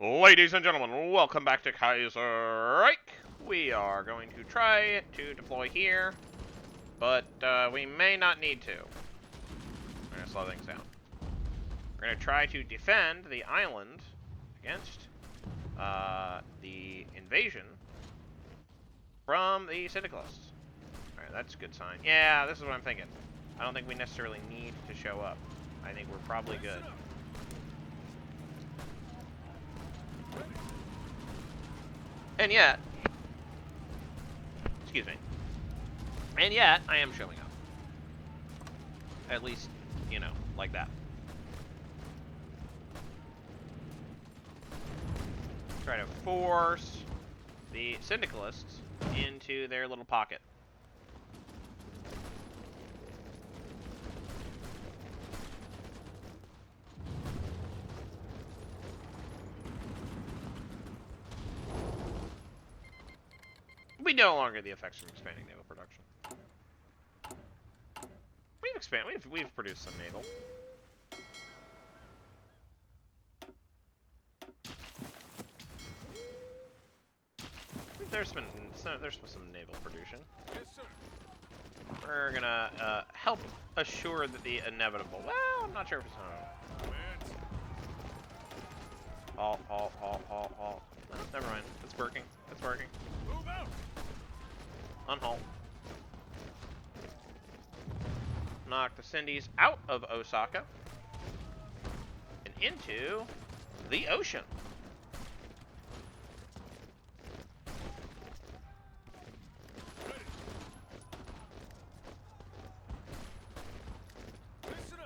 Ladies and gentlemen, welcome back to Kaiserreich. We are going to try to deploy here, but we may not need to. We're going to slow things down. We're going to try to defend the island against the invasion from the syndicalists. Alright, that's a good sign. Yeah, this is what I'm thinking. I don't think we necessarily need to show up. I think we're probably good. And yet, excuse me, and yet, I am showing up. At least, you know, like that. Try to force the syndicalists into their little pocket. We no longer the effects from expanding naval production. We've produced some naval. There's been some naval production. Yes, sir. We're gonna help assure that the inevitable. Well, I'm not sure if it's not. Halt. No, never mind. It's working. It's working. Move out. Unhalt. Knock the Cindies out of Osaka and into the ocean.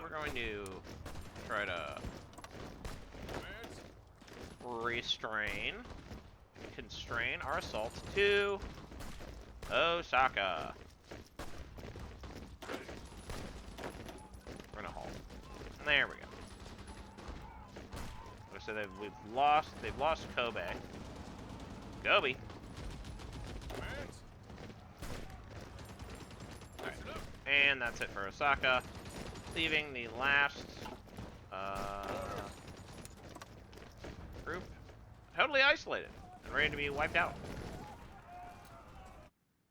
We're going to try to constrain our assault to Osaka. We're gonna halt. There we go. So they've lost Kobe. Kobe. Alright. And that's it for Osaka. Leaving the last group totally isolated and ready to be wiped out.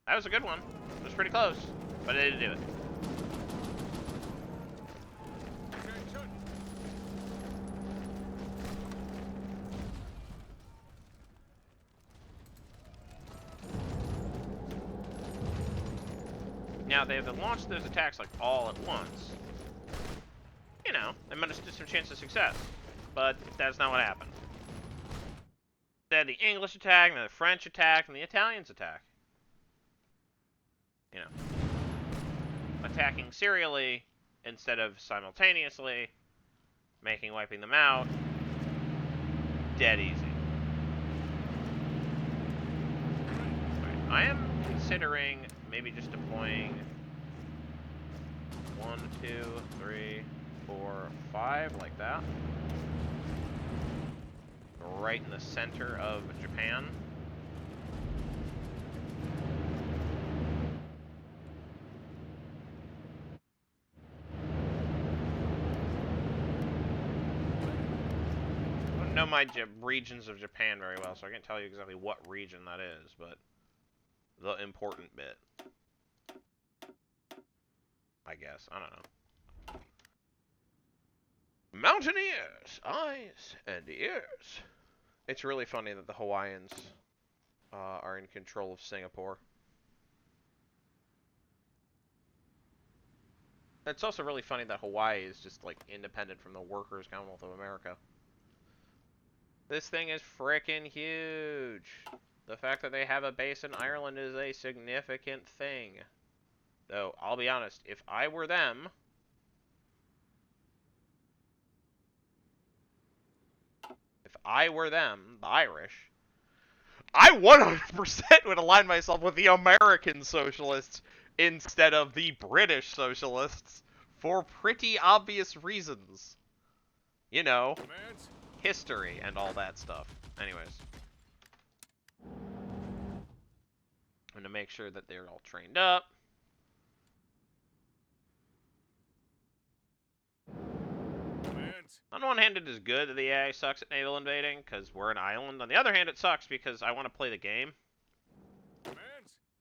That was a good one. It was pretty close, but they didn't do it. Now, they've launched those attacks like all at once. You know, they might have stood some chance of success, but that's not what happened. Instead, the English attack, and the French attack, and the Italians attack. You know, attacking serially instead of simultaneously, making wiping them out dead easy. Right, I am considering maybe just deploying 1, 2, 3, 4, 5 like that, right in the center of Japan. I don't know my regions of Japan very well, so I can't tell you exactly what region that is, but the important bit, I guess. I don't know. Mountaineers, eyes and ears. It's really funny that the Hawaiians are in control of Singapore. It's also really funny that Hawaii is just like independent from the Workers' Commonwealth of America. This thing is frickin' huge. The fact that they have a base in Ireland is a significant thing. Though, I'll be honest, if I were them, the Irish, I 100% would align myself with the American socialists instead of the British socialists for pretty obvious reasons. You know, history and all that stuff. Anyways. I'm gonna make sure that they're all trained up. Command. On one hand, it is good that the AI sucks at naval invading, because we're an island. On the other hand, it sucks because I want to play the game.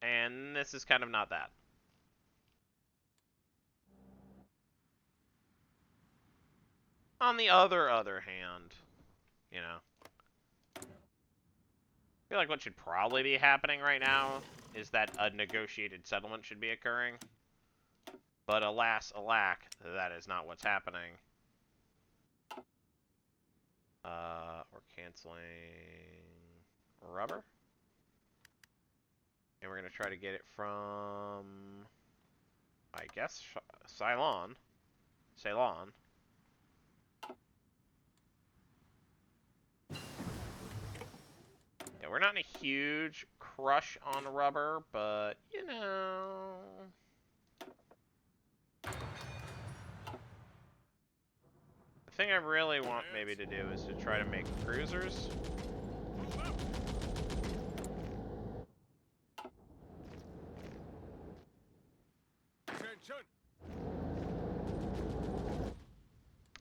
And this is kind of not that. On the other hand, you know, I feel like what should probably be happening right now is that a negotiated settlement should be occurring. But alas, alack, that is not what's happening. We're canceling rubber. And we're going to try to get it from, I guess, Ceylon. Ceylon. Yeah, we're not in a huge crush on rubber, but, you know... The thing I really want maybe to do is to try to make cruisers.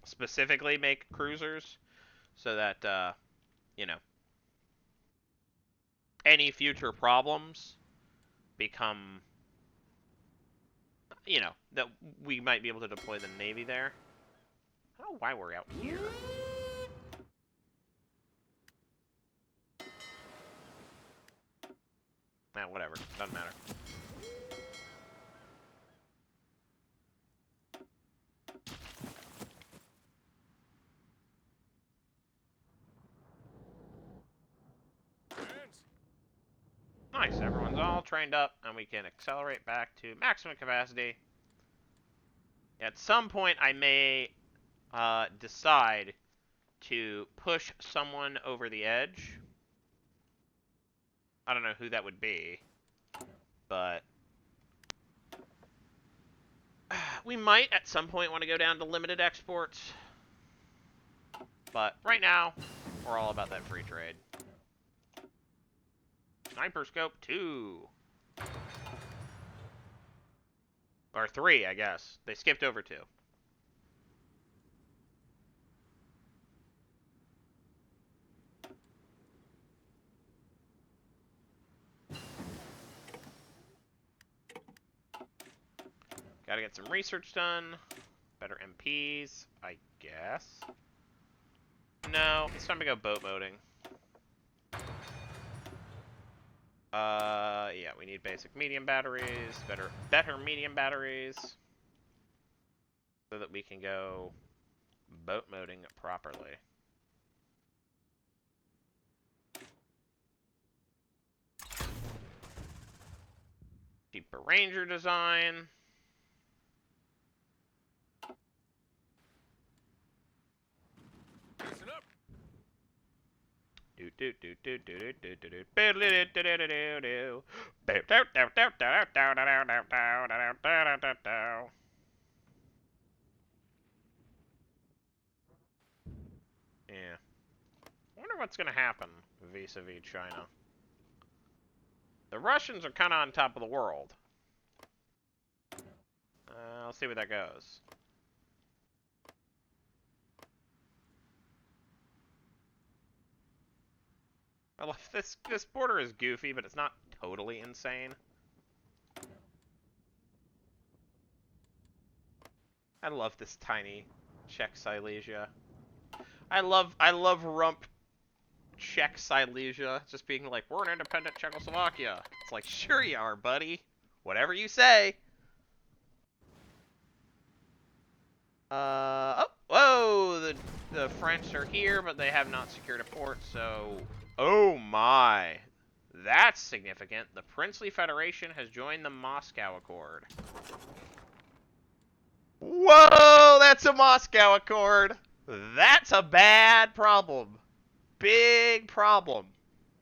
Specifically make cruisers so that, you know, any future problems become, you know, that we might be able to deploy the Navy there. I don't know why we're out here. Nah, whatever. Doesn't matter. Nice, everyone's all trained up, and we can accelerate back to maximum capacity. At some point, I may decide to push someone over the edge. I don't know who that would be, but we might at some point want to go down to limited exports. But right now, we're all about that free trade. Sniper scope 2. Or 3, I guess. They skipped over 2. Gotta get some research done. Better MPs, I guess. No, it's time to go boat boating. Yeah, we need basic medium batteries, better medium batteries, so that we can go boat moding properly. Cheaper Ranger design. Listen up. Yeah. I wonder what's gonna happen vis-a-vis China. The Russians are kind of on top of the world. I'll see where that goes. I love this. This border is goofy, but it's not totally insane. I love this tiny Czech Silesia. I love rump Czech Silesia just being like, we're an independent Czechoslovakia. It's like, sure you are, buddy. Whatever you say. Oh, whoa, the French are here, but they have not secured a port, so... Oh my. That's significant. The Princely Federation has joined the Moscow Accord. Whoa, that's a Moscow Accord. That's a bad problem. Big problem.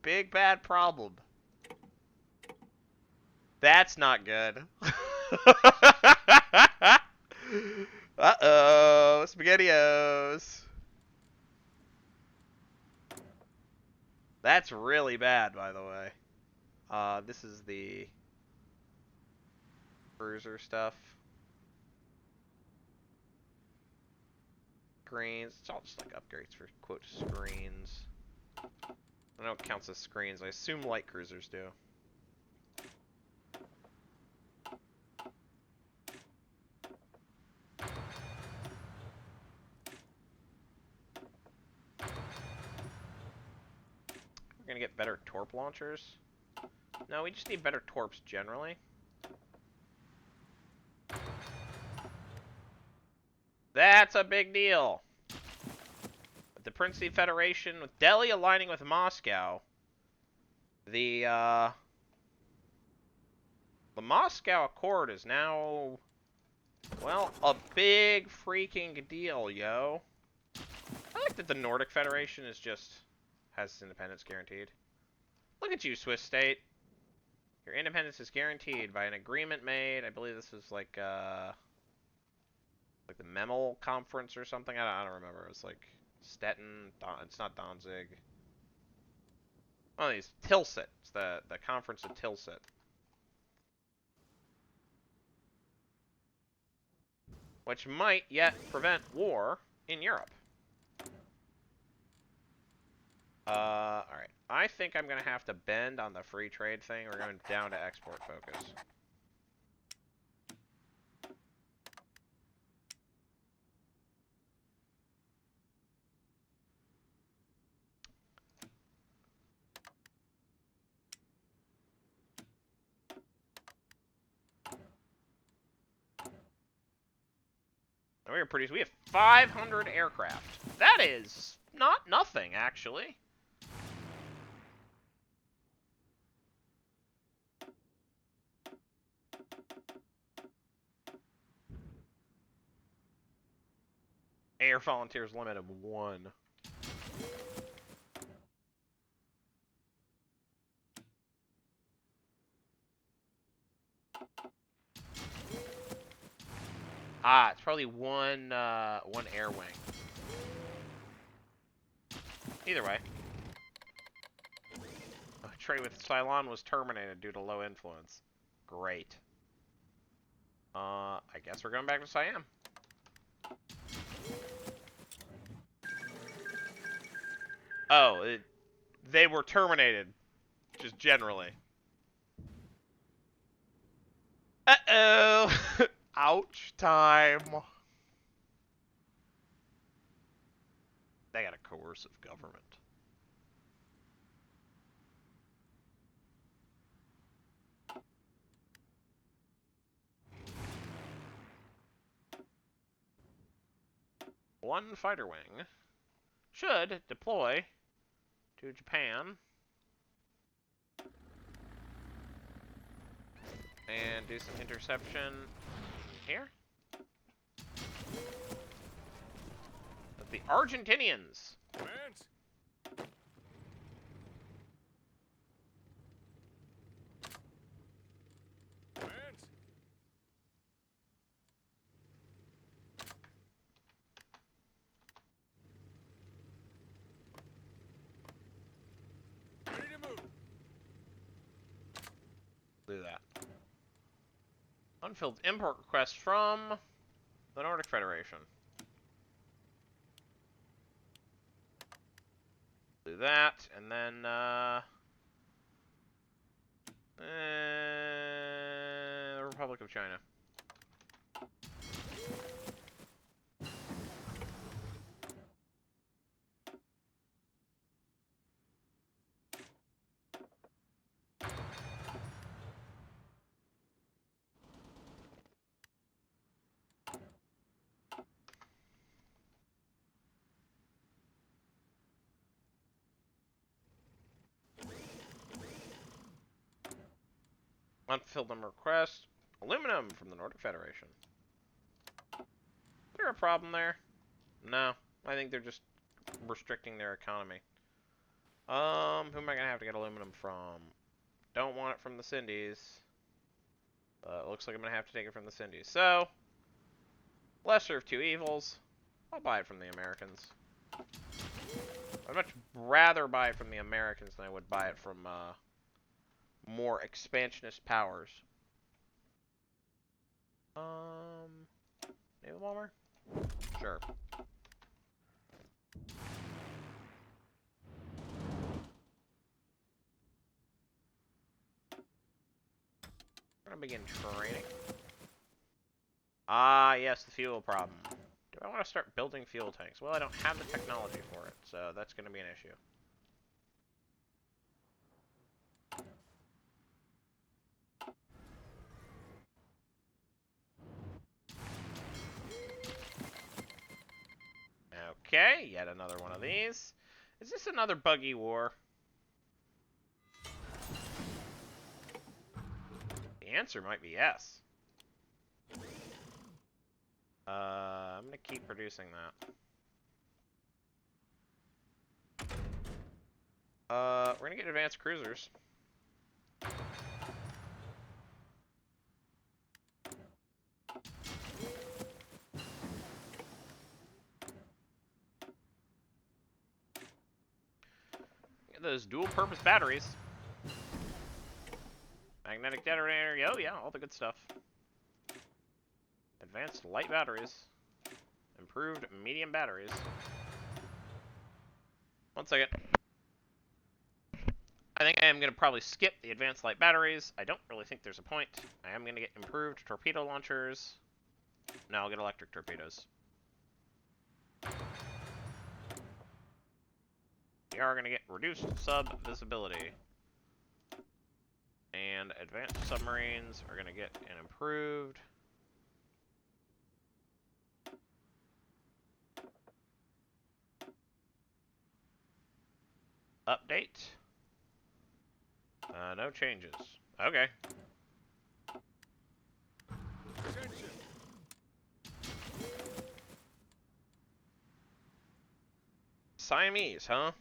Big bad problem. That's not good. Uh-oh, SpaghettiOs. That's really bad, by the way. This is the cruiser stuff. screens. It's all just like upgrades for, quote, screens. I know it counts as screens. I assume light cruisers do. We're gonna get better torp launchers. No, we just need better torps generally. That's a big deal. With the Princely Federation, with Delhi aligning with Moscow, the Moscow Accord is now, well, a big freaking deal, yo. I like that the Nordic Federation is just has independence guaranteed. Look at you, Swiss state. Your independence is guaranteed by an agreement made. I believe this was like the Memel Conference or something. I don't remember. It was like Stettin. It's not Danzig. Oh, these Tilsit. It's the conference of Tilsit. Which might yet prevent war in Europe. Alright. I think I'm going to have to bend on the free trade thing. We're going down to export focus. We have 500 aircraft. That is not nothing, actually. Air volunteers limit of 1. Ah, it's probably one air wing. Either way. Trade with Ceylon was terminated due to low influence. Great. I guess we're going back to Siam. Oh, they were terminated. Just generally. Uh-oh. Ouch time. They got a coercive government. One fighter wing should deploy to Japan and do some interception here. Of the Argentinians. Commands. Commands. Ready to move. Do that. Unfilled import request from the Nordic Federation. Do that, and then, the Republic of China. Unfilled number request. Aluminum from the Nordic Federation. Is there a problem there? No. I think they're just restricting their economy. Who am I gonna have to get aluminum from? Don't want it from the Cindies. It looks like I'm gonna have to take it from the Cindies. So, lesser of two evils. I'll buy it from the Americans. I'd much rather buy it from the Americans than I would buy it from, more expansionist powers. Naval bomber? Sure. We're gonna begin training. Ah, yes, the fuel problem. Do I want to start building fuel tanks? Well, I don't have the technology for it, so that's gonna be an issue. Okay, yet another one of these. Is this another buggy war? The answer might be yes. I'm gonna keep producing that. We're gonna get advanced cruisers. Get those dual-purpose batteries. Magnetic detonator, oh yeah, all the good stuff. Advanced light batteries. Improved medium batteries. One second. I think I am going to probably skip the advanced light batteries. I don't really think there's a point. I am going to get improved torpedo launchers. No, I'll get electric torpedoes. We are going to get reduced sub-visibility. And advanced submarines are going to get an improved... update. No changes. Okay. Attention. Siamese, huh?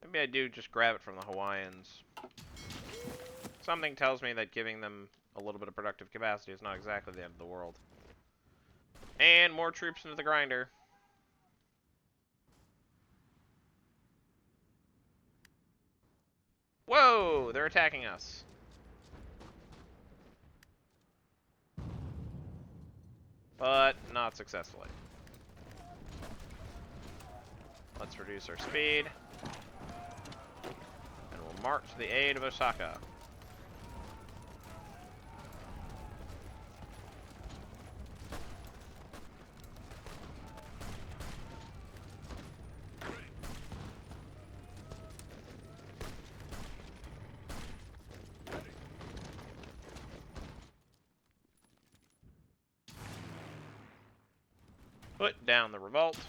Maybe I do just grab it from the Hawaiians. Something tells me that giving them a little bit of productive capacity is not exactly the end of the world. And more troops into the grinder. Whoa! They're attacking us. But not successfully. Let's reduce our speed. And we'll march to the aid of Osaka. Put down the revolt.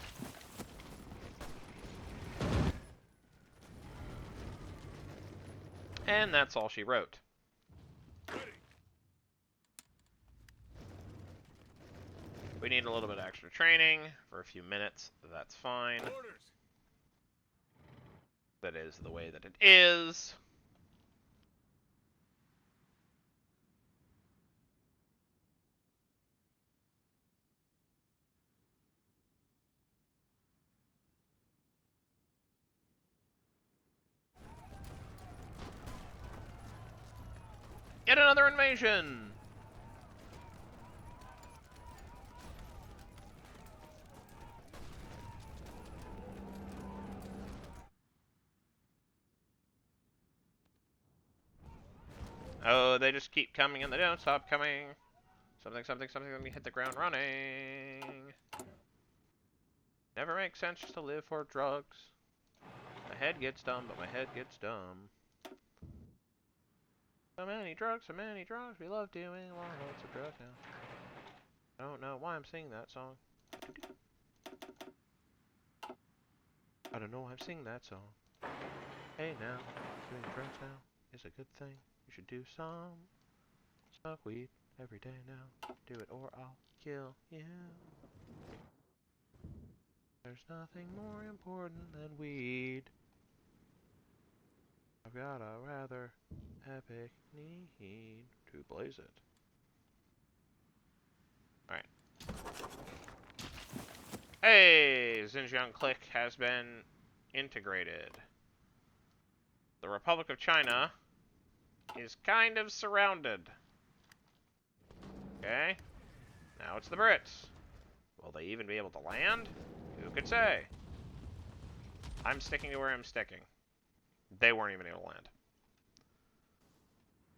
And that's all she wrote. Ready. We need a little bit of extra training for a few minutes. That's fine. Orders. That is the way that it is. Yet another invasion! Oh, they just keep coming and they don't stop coming. Something, something, something, let me hit the ground running. Never makes sense to live for drugs. My head gets dumb, but my head gets dumb. So many drugs, we love doing lots of drugs now. I don't know why I'm singing that song. I don't know why I'm singing that song. Hey now, doing drugs now is a good thing. You should do some. Smoke weed every day now. Do it or I'll kill you. There's nothing more important than weed. I've got a rather epic need to blaze it. Alright. Hey! Xinjiang Click has been integrated. The Republic of China is kind of surrounded. Okay. Now it's the Brits. Will they even be able to land? Who could say? I'm sticking to where I'm sticking. They weren't even able to land.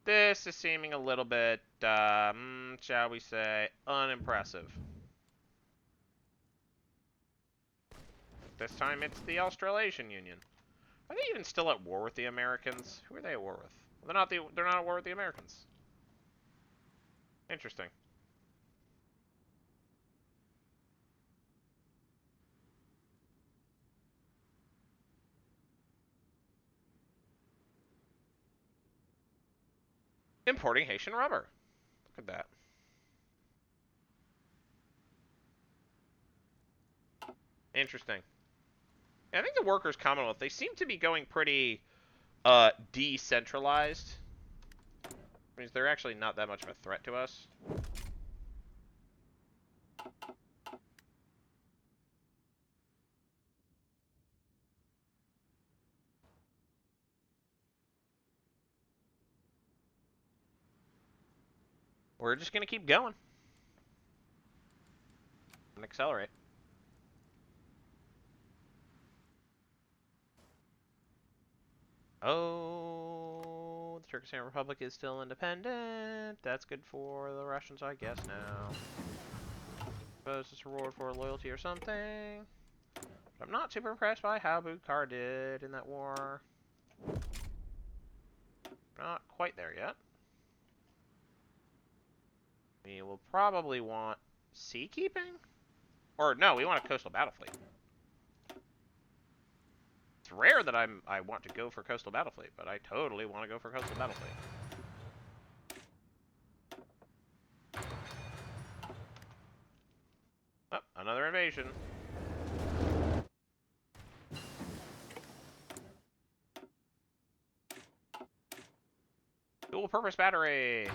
This is seeming a little bit, shall we say, unimpressive. This time it's the Australasian Union. Are they even still at war with the Americans? Who are they at war with? They're not at war with the Americans. Interesting. Importing Haitian rubber. Look at that. Interesting. And I think the Workers' Commonwealth, they seem to be going pretty decentralized. Means they're actually not that much of a threat to us. We're just going to keep going. And accelerate. Oh, the Turkestan Republic is still independent. That's good for the Russians, I guess, now. Suppose it's a reward for loyalty or something. But I'm not super impressed by how Bukhar did in that war. Not quite there yet. We will probably want seakeeping? Or no, we want a coastal battle fleet. It's rare that I want to go for coastal battle fleet, but I totally want to go for coastal battle fleet. Oh, another invasion. Dual purpose battery.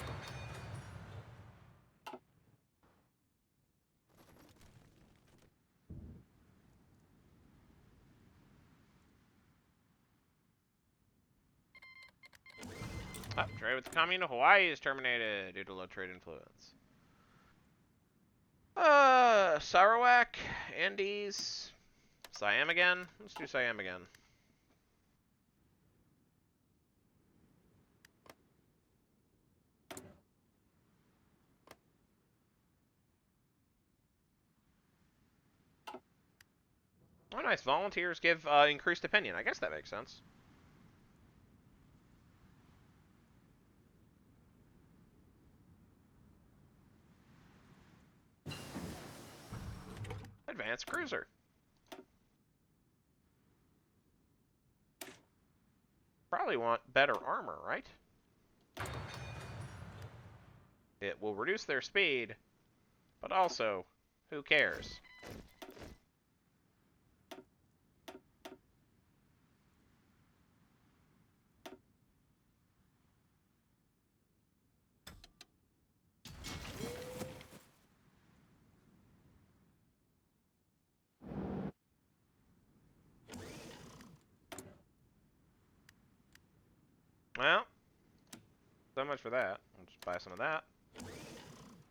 Oh, trade with the commune of Hawaii is terminated due to low trade influence. Sarawak, Andes, Siam again. Let's do Siam again. Oh, nice. Volunteers give increased opinion. I guess that makes sense. Advanced cruiser. Probably want better armor, right? It will reduce their speed, but also, who cares? Well, so much for that. I'll just buy some of that.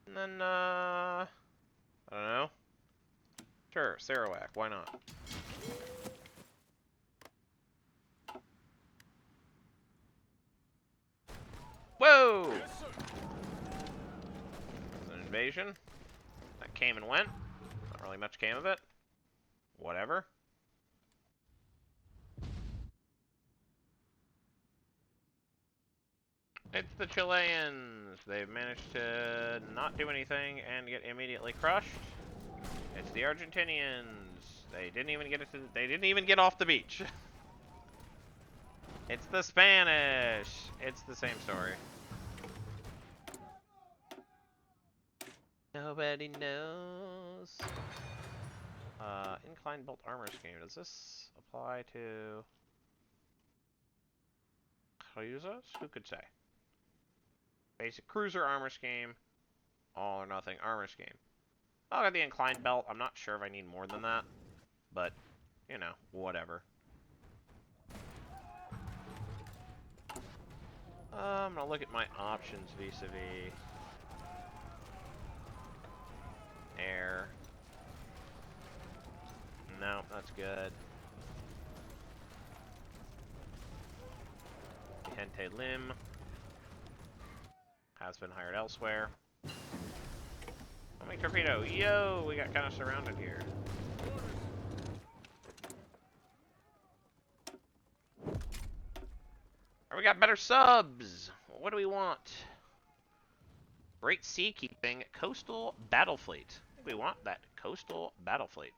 And then, I don't know. Sure, Sarawak, why not? Whoa! Yes, sir. An invasion. That came and went. Not really much came of it. Whatever. It's the Chileans. They've managed to not do anything and get immediately crushed. It's the Argentinians. They didn't even get it to, they didn't even get off the beach. It's the Spanish. It's the same story. Nobody knows. Inclined bolt armor scheme. Does this apply to Cruisers? Who could say? Basic cruiser armor scheme. All or nothing armor scheme. I'll get the inclined belt. I'm not sure if I need more than that. But, you know, whatever. I'm gonna look at my options vis-a-vis air. good. Gente Lim has been hired elsewhere. Homing torpedo. Yo, we got kind of surrounded here. We got better subs. What do we want? Great Seakeeping Coastal Battle Fleet. I think we want that Coastal Battle Fleet.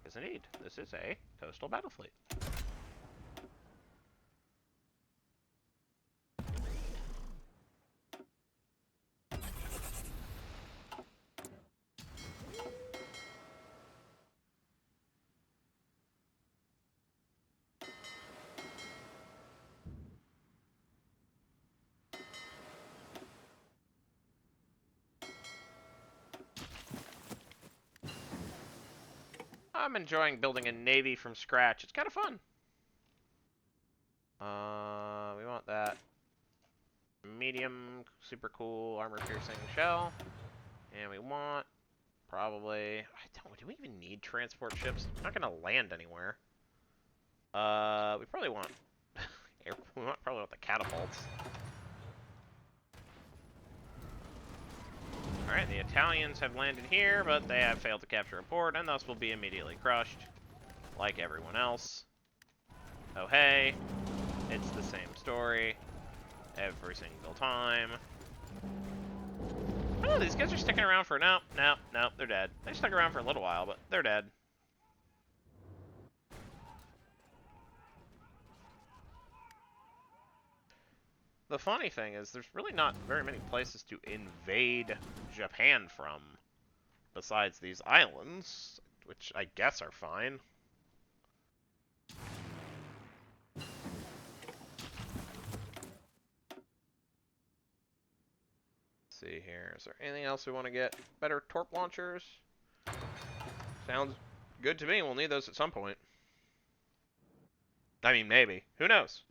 Yes, indeed. This is a Coastal Battle Fleet. I'm enjoying building a navy from scratch. It's kind of fun. We want that medium, super cool, armor-piercing shell. And we want probably... do we even need transport ships? We're not going to land anywhere. We probably want... probably want the catapults. Alright, the Italians have landed here, but they have failed to capture a port, and thus will be immediately crushed, like everyone else. Oh hey, it's the same story, every single time. Oh, these guys are sticking around for... No, they're dead. They stuck around for a little while, but they're dead. The funny thing is, there's really not very many places to invade Japan from, besides these islands, which I guess are fine. Let's see here. Is there anything else we want to get? Better torp launchers? Sounds good to me. We'll need those at some point. I mean, maybe. Who knows?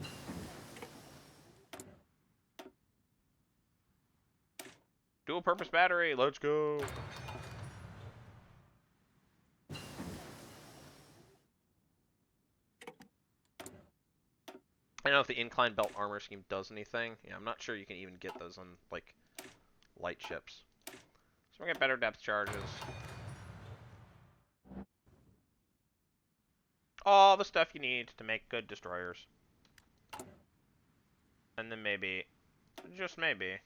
Dual purpose battery, let's go. I don't know if the incline belt armor scheme does anything. Yeah, I'm not sure you can even get those on, like, light ships. So we get better depth charges. All the stuff you need to make good destroyers. And then maybe, just maybe,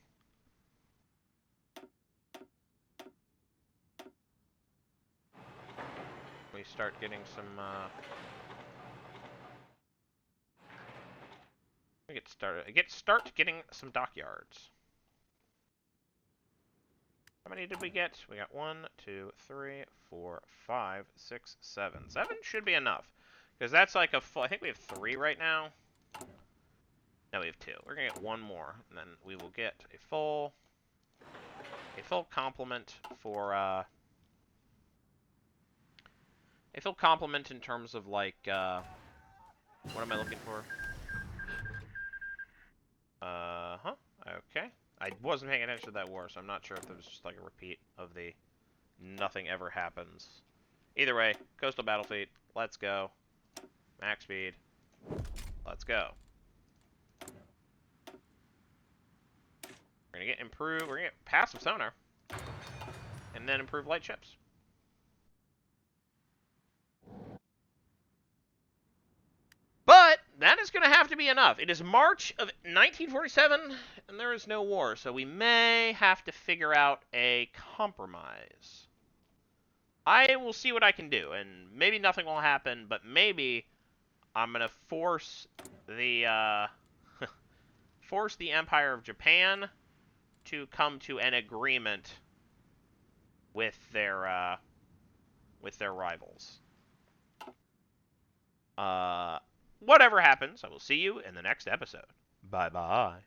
we start getting some, start getting some dockyards. How many did we get? We got 1, 2, 3, 4, 5, 6, 7. 7 should be enough. Because that's like a full, I think we have 3 right now. No, we have 2. We're gonna get 1 more, and then we will get a full complement for, a full complement in terms of, like, what am I looking for? Okay. I wasn't paying attention to that war, so I'm not sure if there was just, like, a repeat of the nothing ever happens. Either way, Coastal Battle Fleet, let's go. Max speed, let's go. We're gonna get improved, we're gonna get passive sonar, and then improved light ships. But that is going to have to be enough. It is March of 1947, and there is no war, so we may have to figure out a compromise. I will see what I can do, and maybe nothing will happen, but maybe I'm going to force the force the Empire of Japan to come to an agreement with their rivals. Whatever happens, I will see you in the next episode. Bye-bye.